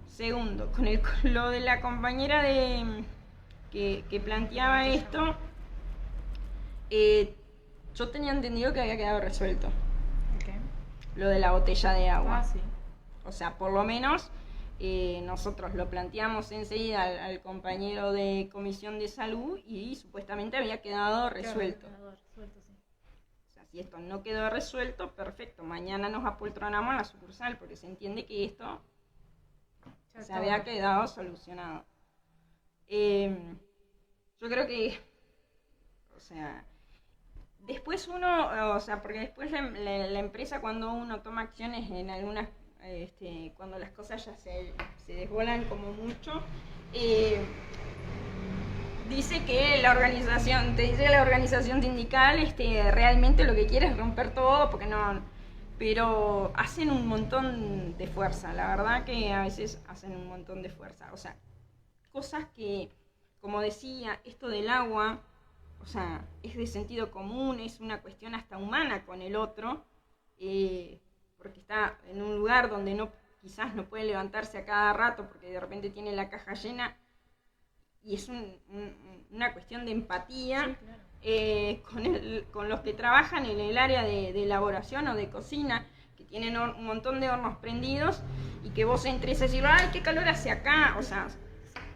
Segundo, con lo de la compañera que planteaba esto, yo tenía entendido que había quedado resuelto Okay. lo de la botella de agua. Ah, sí. O sea, por lo menos nosotros lo planteamos enseguida al compañero de Comisión de Salud y supuestamente había quedado resuelto. Claro, resuelto, sí. O sea, si esto no quedó resuelto, perfecto. Mañana nos apoltronamos en la sucursal porque se entiende que esto Ya se está. había quedado solucionado. Yo creo que, o sea, después uno, o sea, porque después la empresa, cuando uno toma acciones en algunas, cuando las cosas ya se desbolan como mucho, dice que la organización sindical realmente lo que quiere es romper todo, porque no, pero hacen un montón de fuerza, la verdad que a veces hacen un montón de fuerza, o sea, cosas que, como decía, esto del agua, o sea, es de sentido común, es una cuestión hasta humana con el otro, porque está en un lugar donde quizás no puede levantarse a cada rato porque de repente tiene la caja llena, y es una cuestión de empatía. Sí, claro. Con los que trabajan en el área de elaboración o de cocina, que tienen un montón de hornos prendidos, y que vos entres a decir, ¡ay, qué calor hace acá! O sea,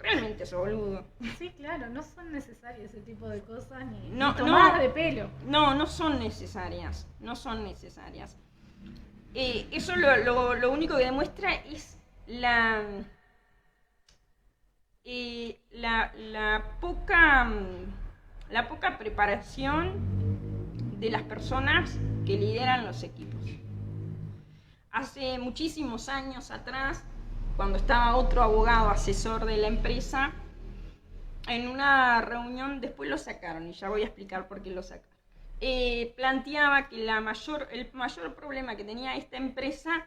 realmente es boludo. Sí, claro, no son necesarias ese tipo de cosas ni No, tomadas de pelo. No son necesarias, no son necesarias. Eso lo único que demuestra es la poca preparación de las personas que lideran los equipos. Hace muchísimos años atrás, cuando estaba otro abogado asesor de la empresa, en una reunión, después lo sacaron y ya voy a explicar por qué lo sacaron, planteaba que el mayor problema que tenía esta empresa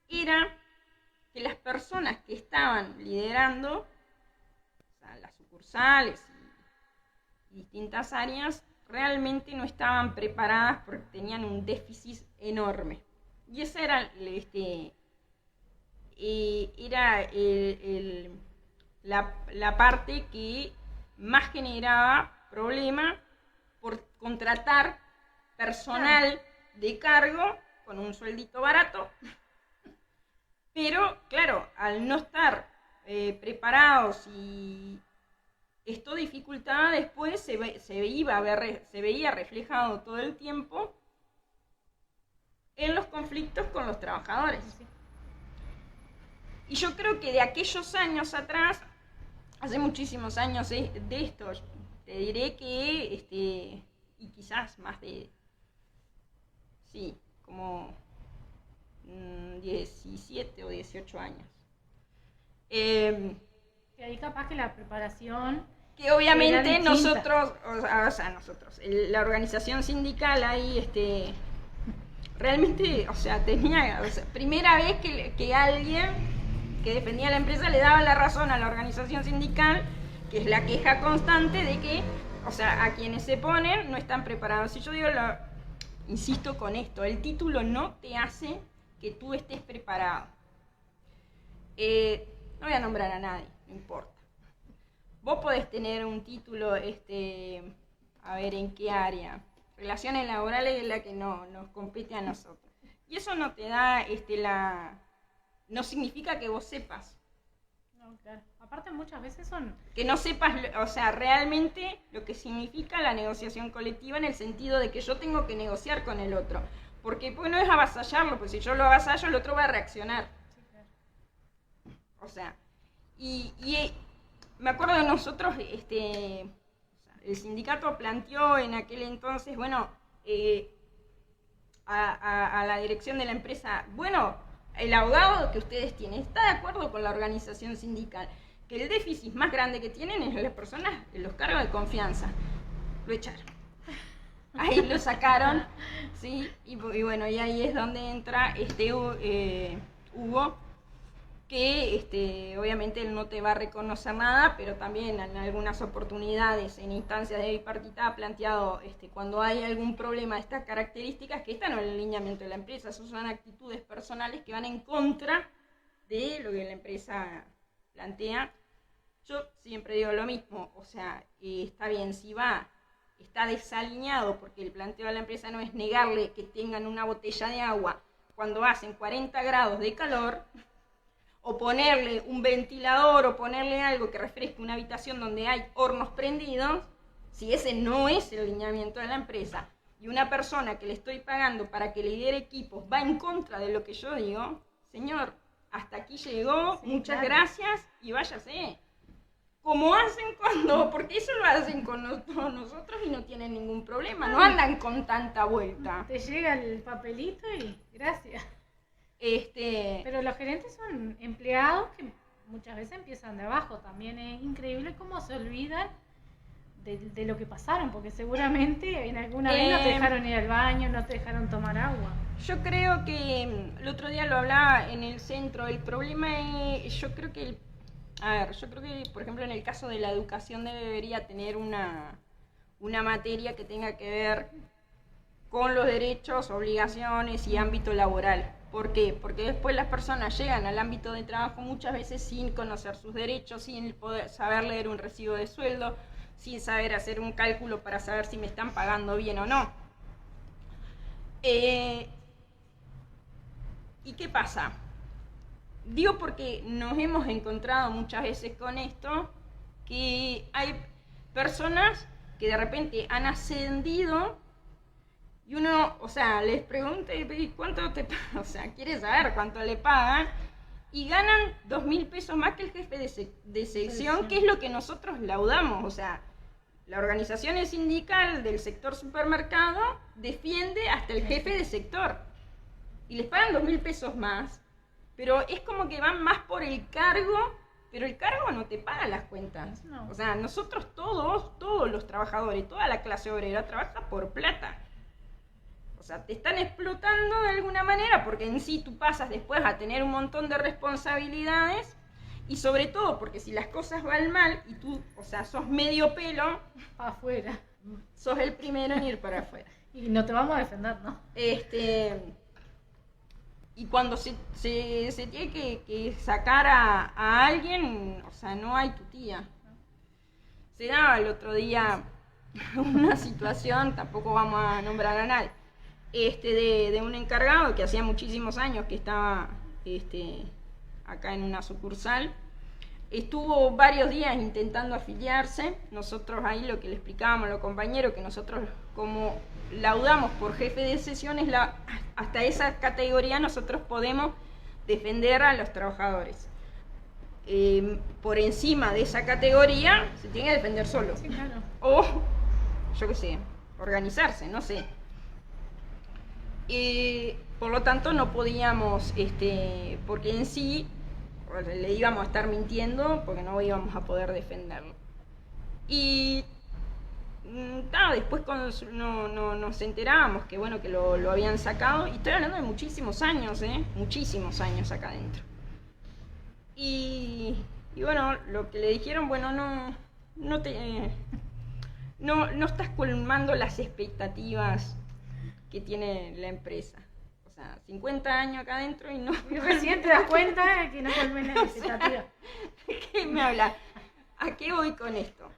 era que las personas que estaban liderando, o sea, las sucursales y distintas áreas, realmente no estaban preparadas porque tenían un déficit enorme. Y esa era la parte que más generaba problema por contratar personal de cargo con un sueldito barato. Pero, claro, al no estar preparados, y esto dificultaba después, se veía reflejado todo el tiempo en los conflictos con los trabajadores. Sí. Y yo creo que de aquellos años atrás, hace muchísimos años de esto, te diré que, y quizás más de, sí, como 17 o 18 años. Que ahí capaz que la preparación... Que obviamente era distinta. la organización sindical ahí, realmente, o sea, primera vez que alguien que defendía la empresa le daba la razón a la organización sindical, que es la queja constante de que, o sea, a quienes se ponen no están preparados. Si yo digo, insisto con esto, el título no te hace que tú estés preparado. No voy a nombrar a nadie, no importa. Vos podés tener un título, a ver, ¿en qué área? Relaciones laborales es la que no nos compete a nosotros. Y eso no te da no significa que vos sepas. No, claro. Aparte muchas veces son... Que no sepas, o sea, realmente lo que significa la negociación colectiva en el sentido de que yo tengo que negociar con el otro. Porque pues, no es avasallarlo, pues si yo lo avasallo, el otro va a reaccionar. Sí, claro. O sea, y me acuerdo de nosotros, el sindicato planteó en aquel entonces, bueno, a la dirección de la empresa, bueno, el abogado que ustedes tienen está de acuerdo con la organización sindical, que el déficit más grande que tienen es las personas en los cargos de confianza. Lo echaron. Ahí lo sacaron, ¿sí? Y bueno, y ahí es donde entra Hugo, que obviamente él no te va a reconocer nada, pero también en algunas oportunidades, en instancias de bipartita, ha planteado cuando hay algún problema de estas características, que están en el lineamiento de la empresa, esas son actitudes personales que van en contra de lo que la empresa plantea. Yo siempre digo lo mismo, o sea, está bien, si está desalineado, porque el planteo de la empresa no es negarle que tengan una botella de agua cuando hacen 40 grados de calor, o ponerle un ventilador, o ponerle algo que refresque una habitación donde hay hornos prendidos, si ese no es el lineamiento de la empresa, y una persona que le estoy pagando para que lidere equipos va en contra de lo que yo digo, señor, hasta aquí llegó, sí, muchas gracias, y váyase. Como hacen porque eso lo hacen con nosotros y no tienen ningún problema, no andan con tanta vuelta. Te llega el papelito y gracias. Pero los gerentes son empleados que muchas veces empiezan de abajo. También es increíble cómo se olvidan de lo que pasaron, porque seguramente en alguna vez no te dejaron ir al baño, no te dejaron tomar agua. Yo creo que el otro día lo hablaba en el centro. El problema es, yo creo que, por ejemplo, en el caso de la educación debería tener una materia que tenga que ver con los derechos, obligaciones y ámbito laboral. ¿Por qué? Porque después las personas llegan al ámbito de trabajo muchas veces sin conocer sus derechos, sin poder saber leer un recibo de sueldo, sin saber hacer un cálculo para saber si me están pagando bien o no. ¿Y qué pasa? Digo porque nos hemos encontrado muchas veces con esto, que hay personas que de repente han ascendido y uno, o sea, les pregunta cuánto te pagan, o sea, quiere saber cuánto le pagan, y ganan 2.000 pesos más que el jefe de sección, que es lo que nosotros laudamos. O sea, la organización sindical del sector supermercado defiende hasta el jefe de sector, y les pagan 2.000 pesos más, pero es como que van más por el cargo, pero el cargo no te paga las cuentas. No. O sea, nosotros todos los trabajadores, toda la clase obrera trabaja por plata. O sea, te están explotando de alguna manera, porque en sí tú pasas después a tener un montón de responsabilidades, y sobre todo porque si las cosas van mal y tú, o sea, sos medio pelo, afuera, sos el primero en ir para afuera. Y no te vamos a defender, ¿no? Y cuando se tiene que sacar a alguien, o sea, no hay tu tía. Se daba el otro día una situación, tampoco vamos a nombrar a nadie, de un encargado que hacía muchísimos años que estaba acá en una sucursal. Estuvo varios días intentando afiliarse. Nosotros ahí lo que le explicábamos a los compañeros, que nosotros como laudamos por jefe de sesiones, hasta esa categoría nosotros podemos defender a los trabajadores. Por encima de esa categoría se tiene que defender solo. Sí, claro. O, yo qué sé, organizarse, no sé. Por lo tanto no podíamos, porque en sí le íbamos a estar mintiendo, porque no íbamos a poder defenderlo. Y después cuando nos enterábamos que bueno, que lo habían sacado, y estoy hablando de muchísimos años acá adentro. Y bueno, lo que le dijeron, bueno, no estás colmando las expectativas que tiene la empresa. O sea, 50 años acá adentro y no... Y recién te das cuenta de que no colmen las expectativas. ¿De qué me habla? ¿A qué voy con esto?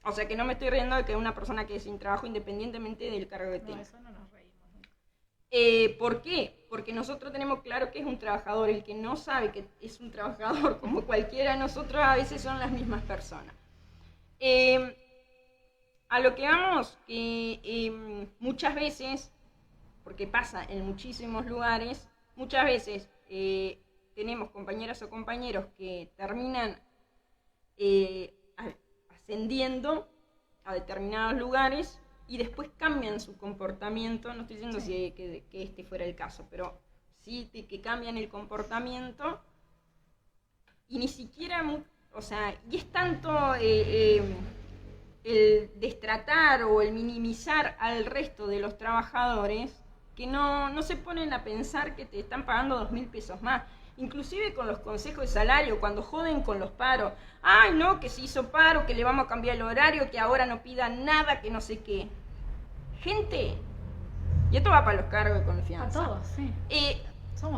O sea, que no me estoy riendo de que una persona quede sin trabajo independientemente del cargo que tenga. No, eso no nos reímos. ¿Por qué? Porque nosotros tenemos claro que es un trabajador. El que no sabe que es un trabajador como cualquiera de nosotros, a veces son las mismas personas. A lo que vamos, que muchas veces, porque pasa en muchísimos lugares, muchas veces tenemos compañeras o compañeros que terminan ascendiendo a determinados lugares y después cambian su comportamiento. No estoy diciendo que este fuera el caso, pero sí que cambian el comportamiento y ni siquiera, o sea, y es tanto el destratar o el minimizar al resto de los trabajadores que no se ponen a pensar que te están pagando 2.000 pesos más. Inclusive con los consejos de salario, cuando joden con los paros. Ay, no, que se hizo paro, que le vamos a cambiar el horario, que ahora no pidan nada, que no sé qué. Gente, y esto va para los cargos de confianza. A todos, sí.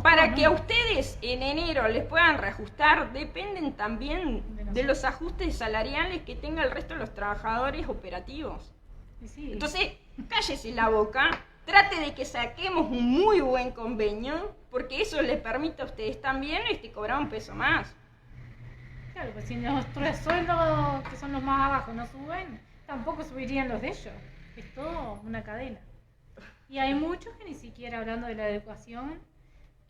Para que a ustedes en enero les puedan reajustar, dependen también de los ajustes salariales que tenga el resto de los trabajadores operativos. Sí. Entonces, cállese la boca, trate de que saquemos un muy buen convenio, porque eso les permite a ustedes también cobrar un peso más. Claro, pues si nuestros sueldos, que son los más abajo, no suben, tampoco subirían los de ellos. Es todo una cadena. Y hay muchos que ni siquiera, hablando de la educación,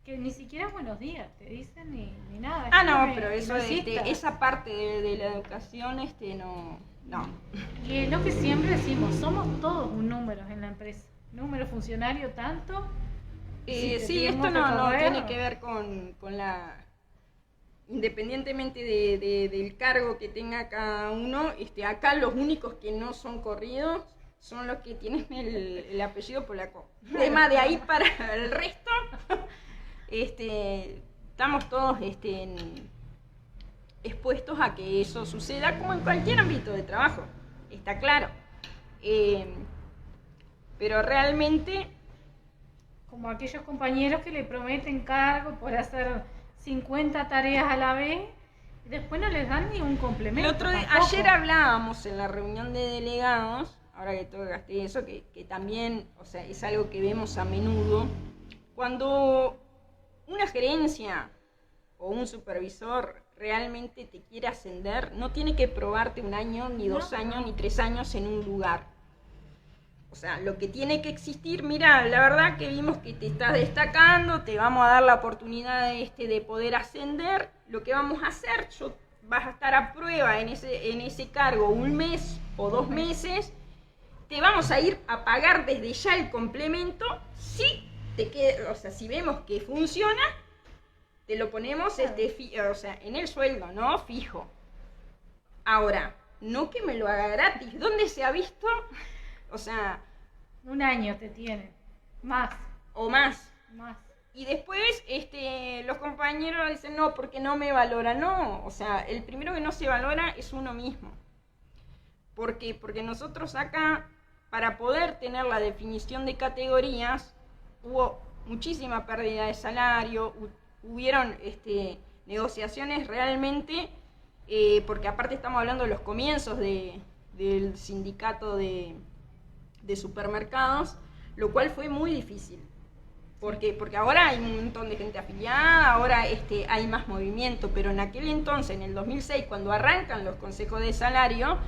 que ni siquiera buenos días te dicen ni nada. No, pero eso esa parte de la educación no. Y es lo que siempre decimos, somos todos un número en la empresa. Número funcionario tanto. Sí, esto no tiene que ver con la... Independientemente del cargo que tenga cada uno, acá los únicos que no son corridos son los que tienen el apellido polaco. Tema de ahí para el resto, estamos todos expuestos a que eso suceda como en cualquier ámbito de trabajo, está claro. Pero realmente... Como aquellos compañeros que le prometen cargo por hacer 50 tareas a la vez y después no les dan ni un complemento. Ayer hablábamos en la reunión de delegados, ahora que tocaste eso, que también, o sea, es algo que vemos a menudo, cuando una gerencia o un supervisor realmente te quiere ascender, no tiene que probarte 1 año, ni 2 años, ni 3 años en un lugar. O sea, lo que tiene que existir, mira, la verdad que vimos que te estás destacando, te vamos a dar la oportunidad de poder ascender. Lo que vamos a hacer, vas a estar a prueba en ese cargo 1 mes o 2 meses, te vamos a ir a pagar desde ya el complemento. Si vemos que funciona, te lo ponemos en el sueldo, ¿no? Fijo. Ahora, no que me lo haga gratis. ¿Dónde se ha visto? O sea... 1 año te tienen. Más. O más. Más. Y después los compañeros dicen, no, porque no me valora. No, o sea, el primero que no se valora es uno mismo. ¿Por qué? Porque nosotros acá, para poder tener la definición de categorías, hubo muchísima pérdida de salario, hubieron negociaciones realmente, porque aparte estamos hablando de los comienzos del sindicato de supermercados, lo cual fue muy difícil. Porque ahora hay un montón de gente afiliada, ahora hay más movimiento, pero en aquel entonces, en el 2006, cuando arrancan los consejos de salario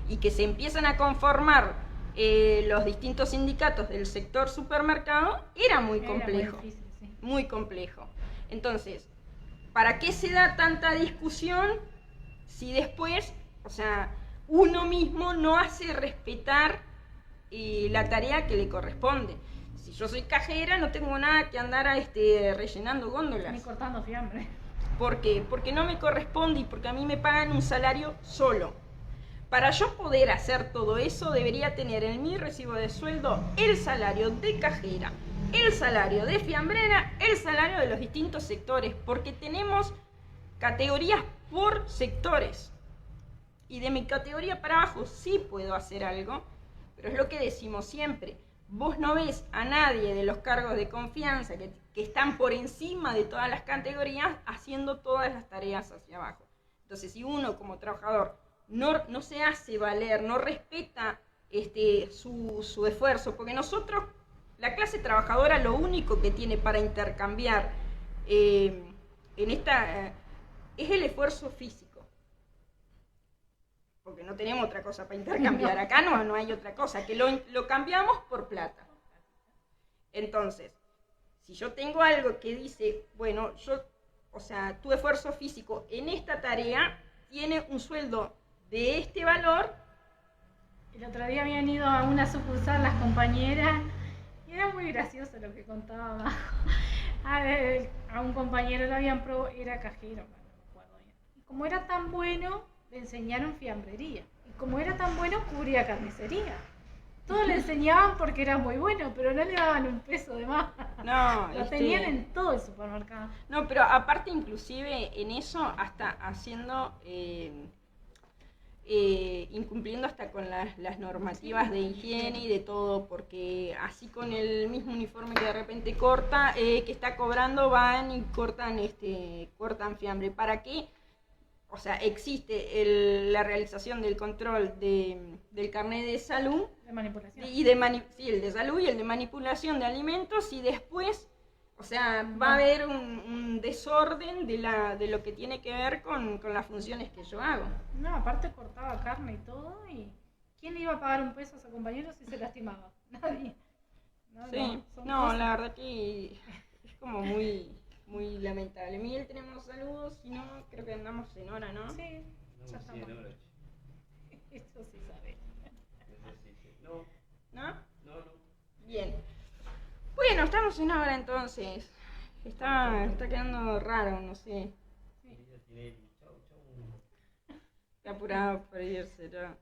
y que se empiezan a conformar los distintos sindicatos del sector supermercado, era muy complejo. Muy difícil, sí. Muy complejo. Entonces, ¿para qué se da tanta discusión si después, o sea, uno mismo no hace respetar la tarea que le corresponde? Si yo soy cajera, no tengo nada que andar rellenando góndolas. Ni cortando fiambre. ¿Por qué? Porque no me corresponde y porque a mí me pagan un salario solo. Para yo poder hacer todo eso, debería tener en mi recibo de sueldo el salario de cajera, el salario de fiambrera, el salario de los distintos sectores, porque tenemos categorías por sectores. Y de mi categoría para abajo sí puedo hacer algo, pero es lo que decimos siempre. Vos no ves a nadie de los cargos de confianza que están por encima de todas las categorías haciendo todas las tareas hacia abajo. Entonces, si uno como trabajador no se hace valer, no respeta su esfuerzo, porque nosotros, la clase trabajadora, lo único que tiene para intercambiar es el esfuerzo físico. Porque no tenemos otra cosa para intercambiar. Acá no hay otra cosa, que lo cambiamos por plata. Entonces, si yo tengo algo que dice, bueno, tu esfuerzo físico en esta tarea tiene un sueldo de este valor. El otro día habían ido a una sucursal las compañeras y era muy gracioso lo que contaba abajo. A un compañero lo habían probado, era cajero, no me acuerdo bien. Y como era tan bueno, le enseñaron fiambrería. Y como era tan bueno, cubría carnicería. Todos le enseñaban porque era muy bueno, pero no le daban un peso de más. No, lo tenían en todo el supermercado. No, pero aparte inclusive en eso hasta haciendo, incumpliendo hasta con las normativas de higiene y de todo, porque así con el mismo uniforme que de repente corta, que está cobrando, van y cortan fiambre. ¿Para qué? O sea, existe la realización del control del carnet de salud. De manipulación. Sí, el de salud y el de manipulación de alimentos, y después, o sea, va a haber un desorden de lo que tiene que ver con las funciones que yo hago. No, aparte cortaba carne y todo, y ¿quién le iba a pagar un peso a su compañero si se lastimaba? Nadie. Sí, no, la verdad que es como muy lamentable. Miguel, tenemos saludos, si no, creo que andamos en hora, ¿no? Sí, ya Andamos 100 horas. Esto sí sabe. No. ¿No? Bien. Bueno, estamos en hora entonces. Está quedando raro, no sé. Está apurado por irse, ¿no?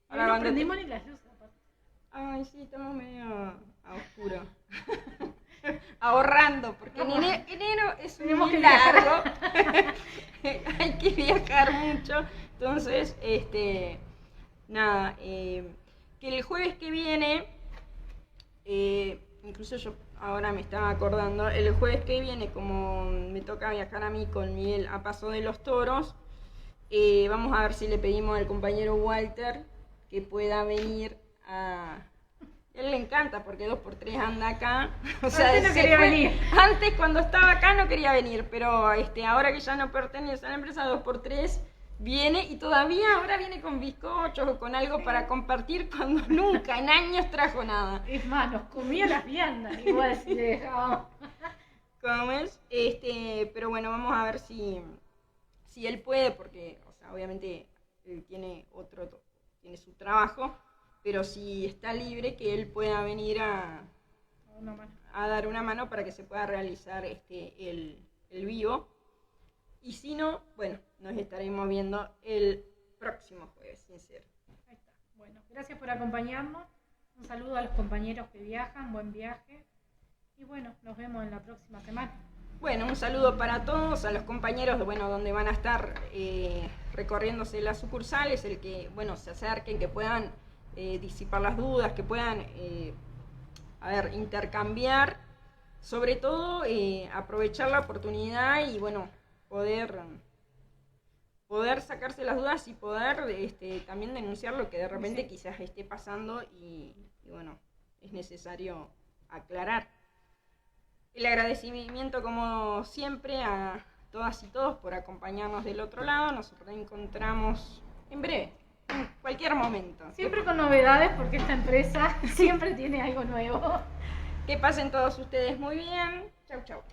Ahora no prendimos ni las luces, aparte. Ay, sí, estamos medio a oscuro. Ahorrando, porque en enero es un mes largo. Hay que viajar mucho. Entonces, nada, que el jueves que viene, incluso yo ahora me estaba acordando, el jueves que viene, como me toca viajar a mí con Miguel a Paso de los Toros, vamos a ver si le pedimos al compañero Walter que pueda venir a... Él le encanta porque 2x3 anda acá. O sea, antes no quería venir. Antes, cuando estaba acá, no quería venir, pero ahora que ya no pertenece a la empresa, 2x3 viene, y todavía ahora viene con bizcochos o con algo para compartir, cuando nunca en años trajo nada. Es más, nos comía las viandas, igual si le dejábamos. ¿Cómo es? Pero bueno, vamos a ver si él puede, porque, o sea, obviamente él tiene su trabajo, pero si está libre, que él pueda venir a dar una mano para que se pueda realizar el vivo. Y si no, bueno, nos estaremos viendo el próximo jueves, sincero. Ahí está. Bueno, gracias por acompañarnos. Un saludo a los compañeros que viajan, buen viaje. Y bueno, nos vemos en la próxima semana. Bueno, un saludo para todos, a los compañeros, donde van a estar recorriéndose las sucursales, el que, se acerquen, que puedan disipar las dudas, que puedan, intercambiar, sobre todo aprovechar la oportunidad y, poder sacarse las dudas y poder también denunciar lo que de repente quizás esté pasando y es necesario aclarar. El agradecimiento, como siempre, a todas y todos por acompañarnos del otro lado. Nos reencontramos en breve, en cualquier momento. Siempre con novedades, porque esta empresa siempre tiene algo nuevo. Que pasen todos ustedes muy bien. Chau, chau.